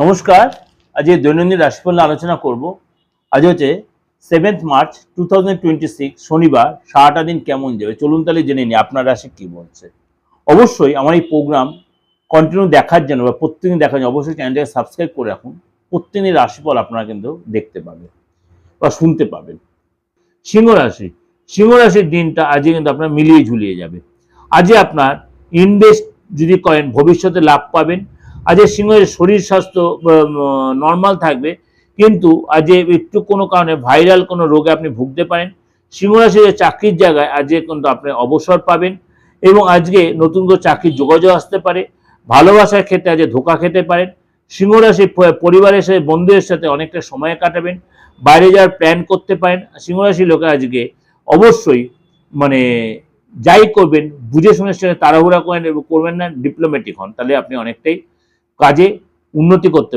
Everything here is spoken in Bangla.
নমস্কার। আজ দৈনন্দিন রাশিফল নিয়ে আলোচনা করব। আজ হচ্ছে 7 মার্চ 2026 শনিবার। সারাটা দিন কেমন যাবে চলুন তাহলে জেনে নিই আপনার রাশি কি বলছে। অবশ্যই আমার এই প্রোগ্রাম কন্টিনিউ দেখার জন্য বা প্রত্যেকদিন দেখার জন্য অবশ্যই চ্যানেলটাকে সাবস্ক্রাইব করে রাখুন। প্রত্যেকদিন রাশিফল আপনারা কিন্তু দেখতে পাবেন বা শুনতে পাবেন। সিংহ রাশি, সিংহ রাশির দিনটা আজকে কিন্তু আপনার মিলিয়ে ঝুলিয়ে যাবে। আজকে আপনার ইনভেস্ট যদি করেন ভবিষ্যতে লাভ পাবেন। আজ সিংহের শরীর স্বাস্থ্য নর্মাল থাকবে, কিন্তু আজ একটু কোনো কারণে ভাইরাল কোনো রোগে আপনি ভুগতে পারেন। সিংহ রাশির চাকরির জায়গায় আজকে কিন্তু আপনি অবসর পাবেন এবং আজকে নতুন করে চাকরির যোগাযোগ আসতে পারে। ভালোবাসার ক্ষেত্রে আজকে ধোঁকা খেতে পারেন। সিংহ রাশি পরিবারের সাথে বন্ধুদের সাথে অনেকটা সময় কাটাবেন, বাইরে যাওয়ার প্ল্যান করতে পারেন। সিংহ রাশির লোকেরা আজকে অবশ্যই মানে যাই করবেন বুঝে শুনে তাড়াহুড়া করবেন না, ডিপ্লোম্যাটিক হন, তাহলে আপনি অনেকটাই কাজে উন্নতি করতে পারেন।